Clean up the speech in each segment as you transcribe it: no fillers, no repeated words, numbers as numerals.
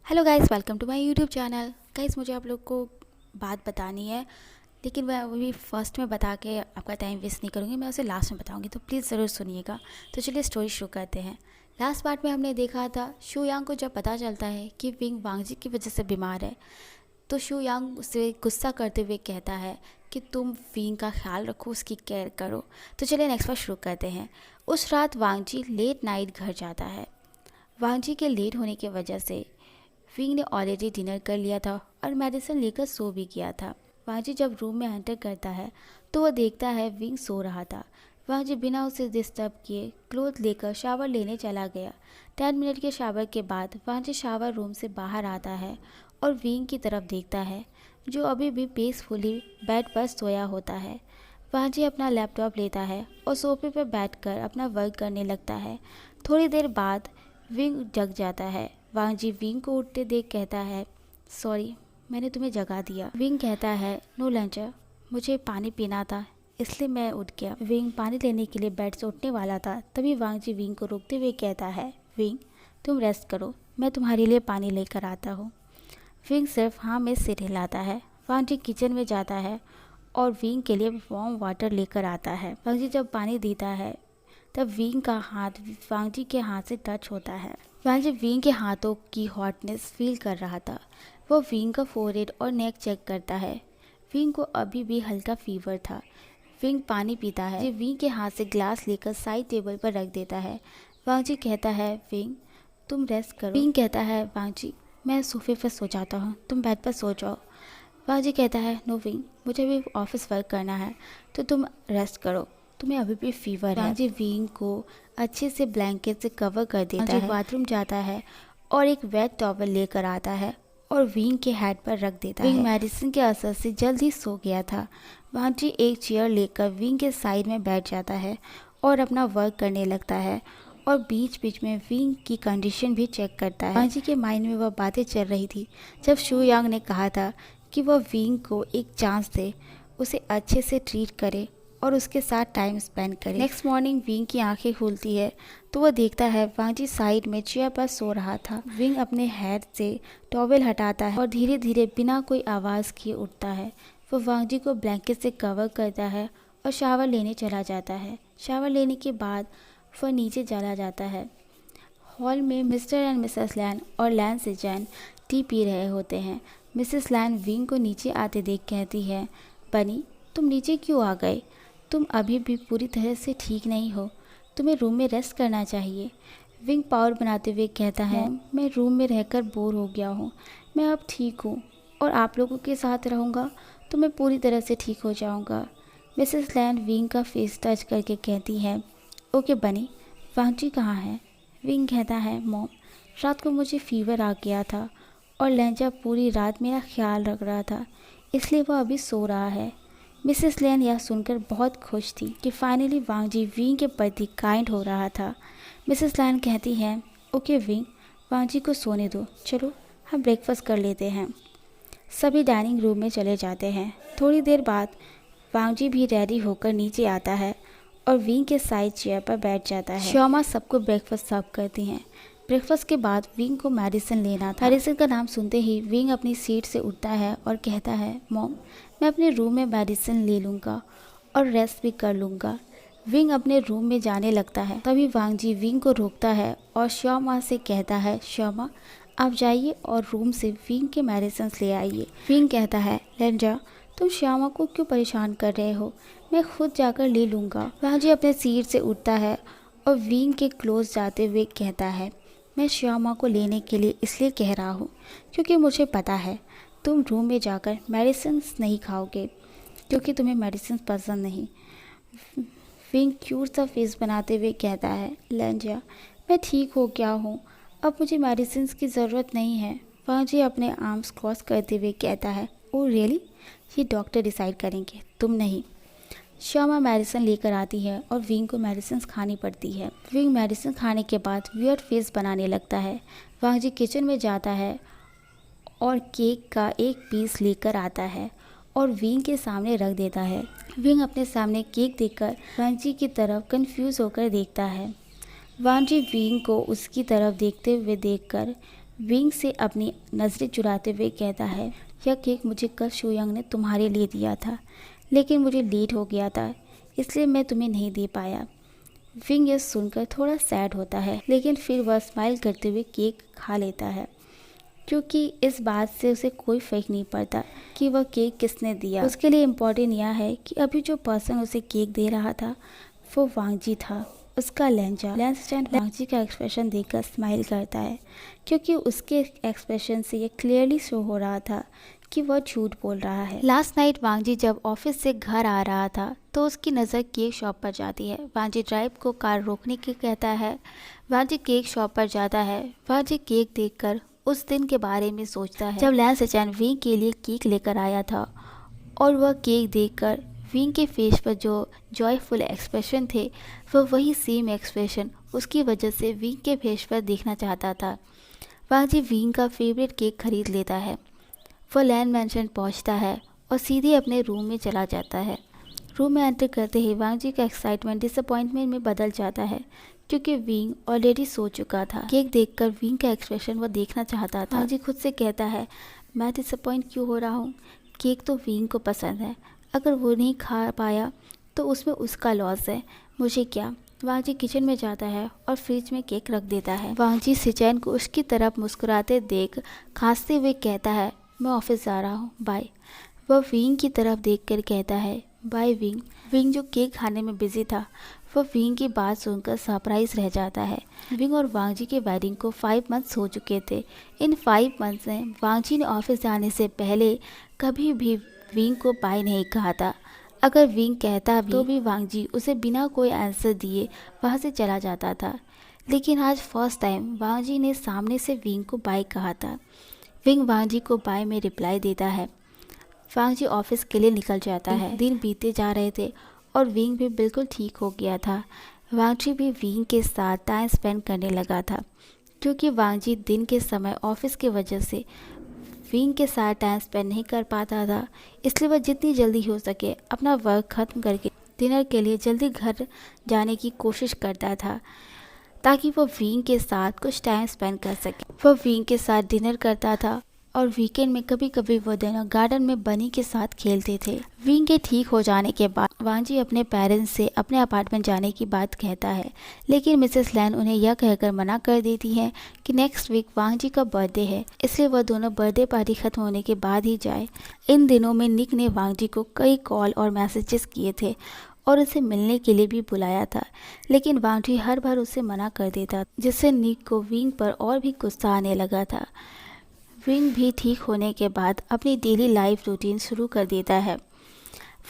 Hello guys, welcome to my YouTube channel. Guys, मुझे आप लोग को बात बतानी है, लेकिन मैं अभी फर्स्ट में बता के आपका टाइम वेस्ट नहीं करूँगी। मैं उसे लास्ट में बताऊँगी, तो प्लीज़ ज़रूर सुनिएगा। तो चलिए स्टोरी शुरू करते हैं। लास्ट पार्ट में हमने देखा था शू यांग को जब पता चलता है कि विंग वांगजी की वजह से बीमार है, तो शू यांग उसे गुस्सा करते हुए कहता है कि तुम विंग का ख्याल रखो, उसकी केयर करो। तो चलिए नेक्स्ट पार्ट शुरू करते हैं। उस रात वांगजी लेट नाइट घर जाता है। वांगजी के लेट होने की वजह से विंग ने ऑलरेडी डिनर कर लिया था और मेडिसिन लेकर सो भी गया था। वांगजी जब रूम में एंटर करता है तो वह देखता है विंग सो रहा था। वांगजी बिना उसे डिस्टर्ब किए क्लोथ लेकर शावर लेने चला गया। 10 मिनट के शावर के बाद वांगजी शावर रूम से बाहर आता है और विंग की तरफ देखता है, जो अभी भी पीसफुली बेड पर सोया होता है। वांगजी अपना लैपटॉप लेता है और सोफे पर बैठकर अपना वर्क करने लगता है। थोड़ी देर बाद विंग जग जाता है। वांगजी विंग को उठते देख कहता है, सॉरी, मैंने तुम्हें जगा दिया। विंग कहता है, नो लंचर, मुझे पानी पीना था इसलिए मैं उठ गया। विंग पानी लेने के लिए बेड से उठने वाला था, तभी वांगजी विंग को रोकते हुए कहता है, विंग तुम रेस्ट करो, मैं तुम्हारे लिए पानी लेकर आता हूँ। विंग सिर्फ हाँ में सिर हिलाता है। वांगजी किचन में जाता है और विंग के लिए वार्म वाटर लेकर आता है। वांगजी जब पानी देता है तब विंग का हाथ वांगजी के हाथ से टच होता है। वांगजी विंग के हाथों की हॉटनेस फील कर रहा था। वो विंग का फोरहेड और नेक चेक करता है। विंग को अभी भी हल्का फीवर था। विंग पानी पीता है। विंग के हाथ से ग्लास लेकर साइड टेबल पर रख देता है। वांगजी कहता है, विंग तुम रेस्ट करो। विंग कहता है, वांगजी मैं सोफे पर सो जाता हूँ, तुम बेड पर सो जाओ। वांगजी कहता है, नो विंग, मुझे भी ऑफिस वर्क करना है, तो तुम रेस्ट करो, तुम्हें अभी भी फीवर है। वांगजी विंग को अच्छे से ब्लैंकेट से कवर कर देता है। बाथरूम जाता है और एक वेट टॉवल लेकर आता है और विंग के हेड पर रख देता है। विंग मेडिसिन के असर से जल्द ही सो गया था। वांगजी एक चेयर लेकर विंग के साइड में बैठ जाता है और अपना वर्क करने लगता है और बीच बीच में विंग की कंडीशन भी चेक करता है। वांगजी के माइंड में वह बातें चल रही थी जब शू यांग ने कहा था कि वह विंग को एक चांस दे, उसे अच्छे से ट्रीट करे और उसके साथ टाइम स्पेंड करे। नेक्स्ट मॉर्निंग विंग की आंखें खुलती है तो वह देखता है वांगजी साइड में चेयर पर सो रहा था। विंग अपने हेड से टॉवेल हटाता है और धीरे धीरे बिना कोई आवाज़ किए उठता है। वह वांगजी को ब्लैंकेट से कवर करता है और शावर लेने चला जाता है। शावर लेने के बाद वह नीचे चला जाता है। हॉल में मिस्टर एंड मिसेस लैन और लैन से जैन टी पी रहे होते हैं। मिसेस लैन विंग को नीचे आते देख कहती है, बनी तुम नीचे क्यों आ गए? तुम अभी भी पूरी तरह से ठीक नहीं हो, तुम्हें रूम में रेस्ट करना चाहिए। विंग पावर बनाते हुए कहता है, मैं रूम में रहकर बोर हो गया हूँ, मैं अब ठीक हूँ और आप लोगों के साथ रहूँगा तो मैं पूरी तरह से ठीक हो जाऊँगा। मिसेस लैन विंग का फेस टच करके कहती है, ओके बनी, वांगजी कहाँ है? विंग कहता है, मॉम रात को मुझे फीवर आ गया था और लैंजा पूरी रात मेरा ख्याल रख रहा था, इसलिए वह अभी सो रहा है। मिसेस लैन यह सुनकर बहुत खुश थी कि फाइनली वांगजी विंग के प्रति काइंड हो रहा था। मिसेस लैन कहती है, ओके विंग, वांगजी को सोने दो, चलो हम ब्रेकफास्ट कर लेते हैं। सभी डाइनिंग रूम में चले जाते हैं। थोड़ी देर बाद वांगजी भी रेडी होकर नीचे आता है और विंग के साइड चेयर पर बैठ जाता है। श्यामा सबको ब्रेकफास्ट सर्व करती हैं। ब्रेकफास्ट के बाद विंग को मेडिसिन लेना था। मेडिसिन का नाम सुनते ही विंग अपनी सीट से उठता है और कहता है, मॉम मैं अपने रूम में मेडिसिन ले लूँगा और रेस्ट भी कर लूँगा। विंग अपने रूम में जाने लगता है। तभी वांगजी विंग को रोकता है और श्यामा से कहता है, श्यामा आप जाइए और रूम से विंग के मेडिसिन ले आइए। विंग कहता है, लेंजा तुम श्यामा को क्यों परेशान कर रहे हो, मैं खुद जाकर ले लूँगा। वांगजी अपने सीट से उठता है और विंग के क्लोज जाते हुए कहता है, मैं श्यामा को लेने के लिए इसलिए कह रहा हूँ क्योंकि मुझे पता है तुम रूम में जाकर मेडिसिन नहीं खाओगे क्योंकि तुम्हें मेडिसिन पसंद नहीं। विंग क्यूट सा फेस बनाते हुए कहता है, लंजा मैं ठीक हो गया हूँ, अब मुझे मेडिसिन की ज़रूरत नहीं है। वांगजी अपने आर्म्स क्रॉस करते हुए कहता है, ओह रियली, ये डॉक्टर डिसाइड करेंगे, तुम नहीं। श्यामा मेडिसिन लेकर आती है और विंग को मेडिसिन खानी पड़ती है। विंग मेडिसिन खाने के बाद वियर्ड फेस बनाने लगता है। वांगजी किचन में जाता है और केक का एक पीस लेकर आता है और विंग के सामने रख देता है। विंग अपने सामने केक देखकर वांगजी की तरफ कंफ्यूज होकर देखता है। वांगजी विंग को उसकी तरफ देखते हुए देखकर विंग से अपनी नज़रें चुराते हुए कहता है, यह केक मुझे कल शोयंग ने तुम्हारे लिए दिया था, लेकिन मुझे लेट हो गया था, इसलिए मैं तुम्हें नहीं दे पाया। विंग यह सुनकर थोड़ा सैड होता है, लेकिन फिर वह स्माइल करते हुए केक खा लेता है, क्योंकि इस बात से उसे कोई फ़र्क नहीं पड़ता कि वह केक किसने दिया। उसके लिए इम्पोर्टेंट यह है कि अभी जो पर्सन उसे केक दे रहा था वो वांगजी था, उसका लैंजा। लैंसचैन वांगजी का एक्सप्रेशन देखकर स्माइल करता है, क्योंकि उसके एक्सप्रेशन से ये क्लियरली शो हो रहा था कि वह झूठ बोल रहा है। लास्ट नाइट वांगजी जब ऑफिस से घर आ रहा था तो उसकी नज़र केक शॉप पर जाती है। वांगजी ड्राइव को कार रोकने के कहता है। वांगजी केक शॉप पर जाता है। वांगजी केक देखकर उस दिन के बारे में सोचता है जब लैंसचैन विंग के लिए केक लेकर आया था, और वह केक देखकर विंग के फेस पर जो जॉयफुल एक्सप्रेशन थे वह वही सेम एक्सप्रेशन उसकी वजह से विंग के फेस पर देखना चाहता था। वांगजी विंग का फेवरेट केक खरीद लेता है। वह लैंड मैंशन पहुंचता है और सीधे अपने रूम में चला जाता है। रूम में एंटर करते ही वांगजी का एक्साइटमेंट डिसअपॉइंटमेंट में बदल जाता है, क्योंकि विंग ऑलरेडी सो चुका था। केक देखकर विंग का एक्सप्रेशन वह देखना चाहता था। वांगजी खुद से कहता है, मैं डिसअपॉइंट क्यों हो रहा हूँ, केक तो विंग को पसंद है, अगर वो नहीं खा पाया तो उसमें उसका लॉस है, मुझे क्या। वांगजी किचन में जाता है और फ्रिज में केक रख देता है। वांगजी सिचैन को उसकी तरफ मुस्कुराते देख खांसते हुए कहता है, मैं ऑफिस जा रहा हूँ, बाय। वह विंग की तरफ देखकर कहता है, बाय विंग। विंग जो केक खाने में बिजी था वह विंग की बात सुनकर सरप्राइज रह जाता है। विंग और वांगजी के वेडिंग को 5 मंथ्स हो चुके थे। इन 5 मंथ्स में वांगजी ने ऑफिस जाने से पहले कभी भी विंग को बाय नहीं कहा था। अगर विंग कहता भी तो भी वांगजी उसे बिना कोई आंसर दिए वहाँ से चला जाता था। लेकिन आज फर्स्ट टाइम वांगजी ने सामने से विंग को बाय कहा था। विंग वांगजी को बाय में रिप्लाई देता है। वांगजी ऑफिस के लिए निकल जाता है। दिन बीते जा रहे थे और विंग भी बिल्कुल ठीक हो गया था। वांगजी भी विंग के साथ टाइम स्पेंड करने लगा था, क्योंकि वांगजी दिन के समय ऑफिस की वजह से विंग के साथ टाइम स्पेंड नहीं कर पाता था, इसलिए वह जितनी जल्दी हो सके अपना वर्क ख़त्म करके डिनर के लिए जल्दी घर जाने की कोशिश करता था, ताकि वह विंग के साथ कुछ टाइम स्पेंड कर सके। वह विंग के साथ डिनर करता था और वीकेंड में कभी कभी वो दोनों गार्डन में बनी के साथ खेलते थे। विंग के ठीक हो जाने के बाद वांगजी अपने पेरेंट्स से अपने अपार्टमेंट जाने की बात कहता है, लेकिन मिसेस लैन उन्हें यह कहकर मना कर देती है कि नेक्स्ट वीक वांगजी का बर्थडे है, इसलिए वह दोनों बर्थडे पार्टी खत्म होने के बाद ही जाए। इन दिनों में निक ने वांगजी को कई कॉल और मैसेजेस किए थे और उसे मिलने के लिए भी बुलाया था, लेकिन वांगजी हर बार उसे मना कर देता, जिससे निक को विंग पर और भी गुस्सा आने लगा था। विंग भी ठीक होने के बाद अपनी डेली लाइफ रूटीन शुरू कर देता है।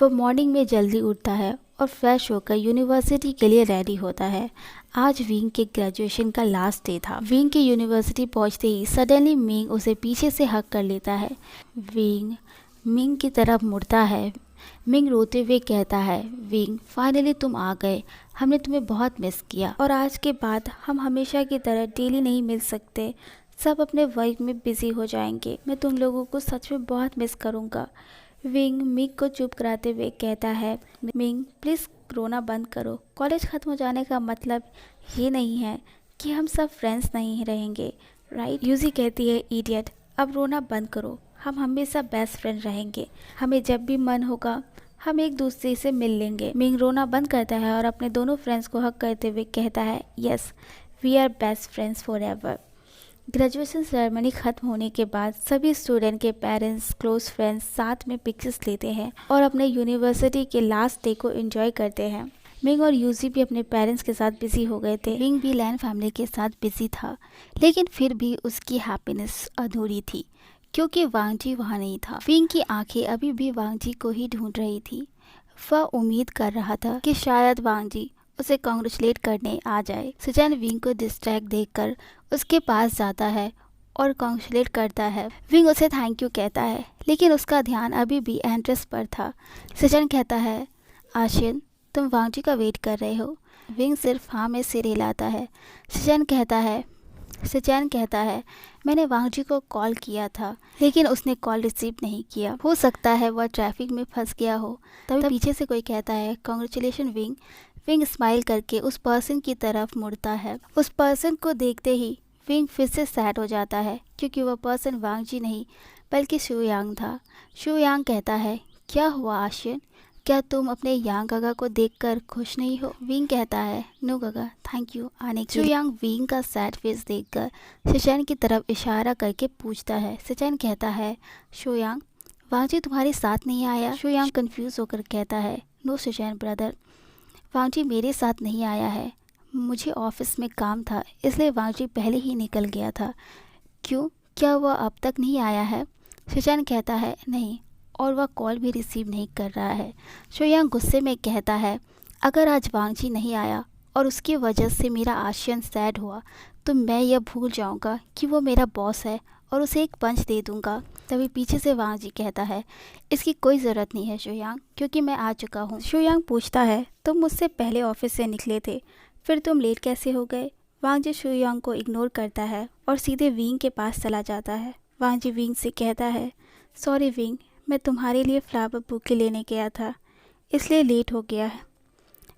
वह मॉर्निंग में जल्दी उठता है और फ्रेश होकर यूनिवर्सिटी के लिए रेडी होता है। आज विंग के ग्रेजुएशन का लास्ट डे था। विंग की यूनिवर्सिटी पहुंचते ही सडनली मिंग उसे पीछे से हक कर लेता है। विंग मिंग की तरफ मुड़ता है। मिंग रोते हुए कहता है, विंग फाइनली तुम आ गए, हमने तुम्हें बहुत मिस किया और आज के बाद हम हमेशा की तरह डेली नहीं मिल सकते, सब अपने वर्क में बिजी हो जाएंगे, मैं तुम लोगों को सच में बहुत मिस करूँगा। विंग मिंग को चुप कराते हुए कहता है, मिंग प्लीज़ रोना बंद करो, कॉलेज ख़त्म हो जाने का मतलब ये नहीं है कि हम सब फ्रेंड्स नहीं रहेंगे, राइट। यूजी कहती है, इडियट अब रोना बंद करो, हम हमेशा बेस्ट फ्रेंड रहेंगे, हमें जब भी मन होगा हम एक दूसरे से मिल लेंगे। मिंग रोना बंद करता है और अपने दोनों फ्रेंड्स को हक करते हुए कहता है, yes we are best friends forever. Graduation ceremony खत्म होने के बाद सभी स्टूडेंट के पेरेंट्स क्लोज फ्रेंड्स साथ में पिक्चर्स लेते हैं और अपने यूनिवर्सिटी के लास्ट डे को एंजॉय करते हैं। मिंग और यूजी भी अपने पेरेंट्स के साथ बिजी हो गए थे। मिंग भी लैन फैमिली के साथ बिजी था, लेकिन फिर भी उसकी हैप्पीनेस अधूरी थी क्योंकि वांगजी वहाँ नहीं था। विंग की आंखें अभी भी वांगजी को ही ढूंढ रही थी। वह उम्मीद कर रहा था कि शायद वांगजी उसे कॉन्ग्रेचुलेट करने आ जाए। सिचैन विंग को डिस्ट्रैक्ट देखकर उसके पास जाता है और कॉन्ग्रेचुलेट करता है। विंग उसे थैंक यू कहता है, लेकिन उसका ध्यान अभी भी एंट्रेंस पर था। सिचैन कहता है, आशियन तुम वांगजी का वेट कर रहे हो। विंग सिर्फ हाँ में सिर हिलाता है। सिचैन कहता है मैंने वांगजी को कॉल किया था, लेकिन उसने कॉल रिसीव नहीं किया, हो सकता है वह ट्रैफिक में फंस गया हो। तभी पीछे से कोई कहता है, कॉन्ग्रेचुलेशन विंग। विंग स्माइल करके उस पर्सन की तरफ मुड़ता है। उस पर्सन को देखते ही विंग फिर से सैड हो जाता है क्योंकि वह पर्सन वांग जी नहीं बल्कि शू यांग था। शू यांग कहता है, क्या हुआ आशियन, क्या तुम अपने यांग गगा को देखकर खुश नहीं हो? विंग कहता है, नो गगा, थैंक यू आने के लिए। शू यांग विंग का सैड फेस देखकर शचैन की तरफ इशारा करके पूछता है। शचैन कहता है, शू यांग, वांग जी तुम्हारे साथ नहीं आया? शू यांग कंफ्यूज होकर कहता है, नो शचैन ब्रदर, वांग जी मेरे साथ नहीं आया है, मुझे ऑफिस में काम था इसलिए वांग जी पहले ही निकल गया था। क्यों, क्या वह अब तक नहीं आया है? शचैन कहता है, नहीं, और वह कॉल भी रिसीव नहीं कर रहा है। शू यांग गुस्से में कहता है, अगर आज वांग जी नहीं आया और उसकी वजह से मेरा आशियन सैड हुआ तो मैं यह भूल जाऊंगा कि वो मेरा बॉस है और उसे एक पंच दे दूंगा। तभी पीछे से वांग जी कहता है, इसकी कोई ज़रूरत नहीं है शू यांग, क्योंकि मैं आ चुका हूँ। शू यांग पूछता है, तुम मुझसे पहले ऑफिस से निकले थे, फिर तुम लेट कैसे हो गए? वांग जी शू यांग को इग्नोर करता है और सीधे विंग के पास चला जाता है। वांग जी विंग से कहता है, सॉरी विंग, मैं तुम्हारे लिए फ्लावर बुके लेने गया था इसलिए लेट हो गया है।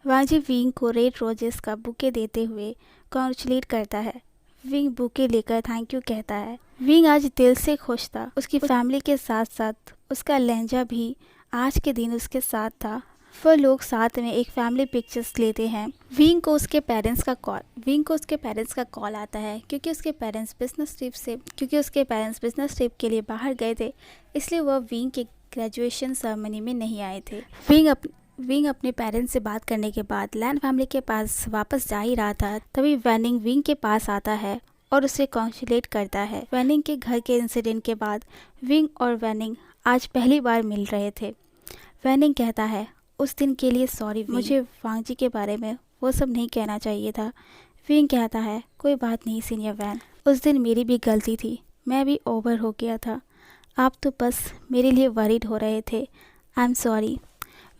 वांग जी विंग को रेड रोजेस का बुके देते हुए कॉन्ग्रेचुलेट करता है। विंग बुके लेकर थैंक यू कहता है। विंग आज दिल से खुश था। उसकी फैमिली के साथ साथ उसका लहंजा भी आज के दिन उसके साथ था। वह लोग साथ में एक फैमिली पिक्चर्स लेते हैं। विंग को उसके पेरेंट्स का कॉल आता है क्योंकि उसके पेरेंट्स बिजनेस ट्रिप के लिए बाहर गए थे, इसलिए वह विंग के ग्रेजुएशन सेरेमनी में नहीं आए थे। विंग अपने पेरेंट्स से बात करने के बाद लैन फैमिली के पास वापस जा ही रहा था, तभी वैनिंग विंग के पास आता है और उसे कॉन्ग्रेचुलेट करता है। वैनिंग के घर के इंसिडेंट के बाद विंग और वैनिंग आज पहली बार मिल रहे थे। वैनिंग कहता है, उस दिन के लिए सॉरी, मुझे वांग जी के बारे में वो सब नहीं कहना चाहिए था। विंग कहता है, कोई बात नहीं सीनियर वैन, उस दिन मेरी भी गलती थी, मैं भी ओवर हो गया था, आप तो बस मेरे लिए वरीड हो रहे थे, आई एम सॉरी।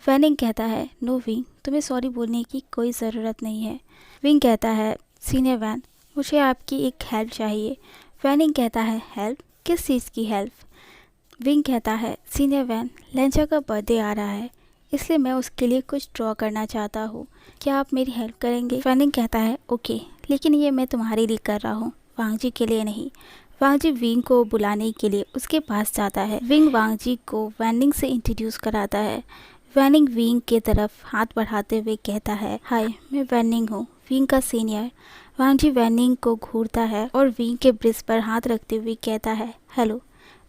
वैनिंग कहता है, नो विंग, तुम्हें सॉरी बोलने की कोई ज़रूरत नहीं है। विंग कहता है, सीनियर वैन, मुझे आपकी एक हेल्प चाहिए। वैनिंग कहता है, हेल्प, किस चीज़ की हेल्प? विंग कहता है, सीनियर वैन, लेंजा का बर्थडे आ रहा है इसलिए मैं उसके लिए कुछ ड्रॉ करना चाहता हूँ, क्या आप मेरी हेल्प करेंगे? वैनिंग कहता है, ओके, लेकिन ये मैं तुम्हारे लिए कर रहा हूँ, वांग जी के लिए नहीं। वांग जी विंग को बुलाने के लिए उसके पास जाता है। विंग वांग जी को वैनिंग से इंट्रोड्यूस कराता है। वैनिंग विंग के तरफ हाथ बढ़ाते हुए कहता है, हाय, मैं वैनिंग हूँ, विंग का सीनियर। वांग जी वैनिंग को घूरता है और विंग के ब्रिस्ट पर हाथ रखते हुए कहता है, हेलो,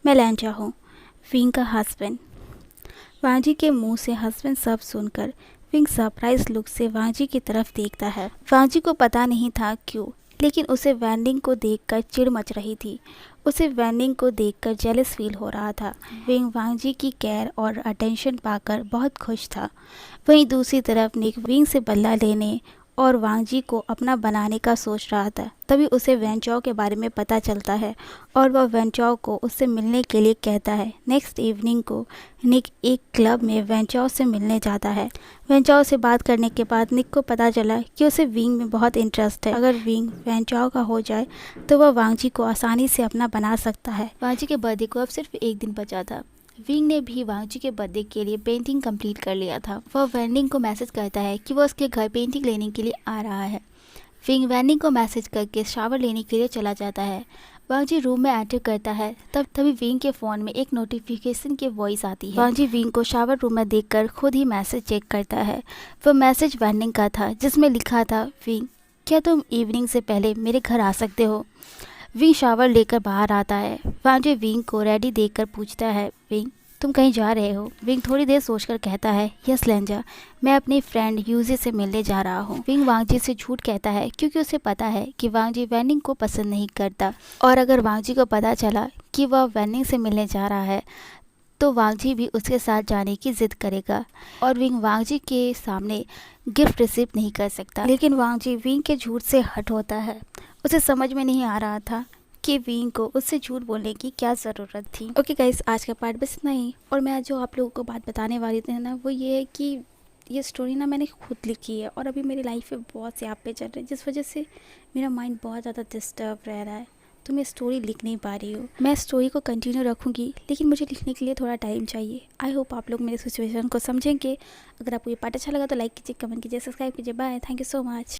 मैं लेंजा हूँ, विंग का हस्बैंड। वांग जी के मुंह से हस्बैंड शब्द सुनकर विंग सरप्राइज लुक से वांग जी की तरफ देखता है। वांग जी को पता नहीं था क्यों, लेकिन उसे वैनिंग को देखकर चिढ़ मच रही थी। उसे वैनिंग को देखकर जेलस फील हो रहा था। विंग वांग जी की केयर और अटेंशन पाकर बहुत खुश था। वहीं दूसरी तरफ निक विंग से बदला लेने और वांग जी को अपना बनाने का सोच रहा था। तभी उसे वैनचाओ के बारे में पता चलता है और वह वैनचाओ को उससे मिलने के लिए कहता है। नेक्स्ट इवनिंग को निक एक क्लब में वैनचाओ से मिलने जाता है। वैनचाओ से बात करने के बाद निक को पता चला कि उसे विंग में बहुत इंटरेस्ट है। अगर विंग वैनचाओ का हो जाए तो वह वांग जी को आसानी से अपना बना सकता है। वांग जी के बर्थडे को अब सिर्फ एक दिन बचा था। विंग ने भी वांग जी के बर्थडे के लिए पेंटिंग कंप्लीट कर लिया था। वह वैनिंग को मैसेज करता है कि वह उसके घर पेंटिंग लेने के लिए आ रहा है। विंग वैनिंग को मैसेज करके शावर लेने के लिए चला जाता है। वांग जी रूम में एंटर करता है, तभी विंग के फ़ोन में एक नोटिफिकेशन की वॉइस आती है। वांग जी विंग को शावर रूम में देखकर खुद ही मैसेज चेक करता है। वह मैसेज वैनिंग का था जिसमें लिखा था, विंग, क्या तुम इवनिंग से पहले मेरे घर आ सकते हो? विंग शावर लेकर बाहर आता है। वांग जी विंग को रेडी देखकर पूछता है, विंग, तुम कहीं जा रहे हो? विंग थोड़ी देर सोचकर कहता है, यस लेंजा, मैं अपनी फ्रेंड यूजी से मिलने जा रहा हूँ। विंग वांग जी से झूठ कहता है क्योंकि उसे पता है कि वांग जी वैनिंग को पसंद नहीं करता और अगर वांग जी को पता चला कि वह वैनिंग से मिलने जा रहा है तो वांग जी भी उसके साथ जाने की जिद करेगा और विंग वांग जी के सामने गिफ्ट रिसीव नहीं कर सकता। लेकिन वांग जी विंग के झूठ से हट होता है। उसे समझ में नहीं आ रहा था कि विंग को उससे झूठ बोलने की क्या ज़रूरत थी। ओके गाइस, आज का पार्ट बस इतना ही। और मैं जो आप लोगों को बात बताने वाली थी ना, वो ये है कि ये स्टोरी ना मैंने खुद लिखी है और अभी मेरी लाइफ में बहुत से आप पे चल रहे हैं, जिस वजह से मेरा माइंड बहुत ज़्यादा डिस्टर्ब रह रहा है, तो मैं स्टोरी लिख नहीं पा रही हूँ। मैं स्टोरी को कंटिन्यू रखूँगी, लेकिन मुझे लिखने के लिए थोड़ा टाइम चाहिए। आई होप आप लोग मेरे सिचुएशन को समझेंगे। अगर आपको ये पार्ट अच्छा लगा तो लाइक कीजिए, कमेंट कीजिए, सब्सक्राइब कीजिए। Bye, thank you so much.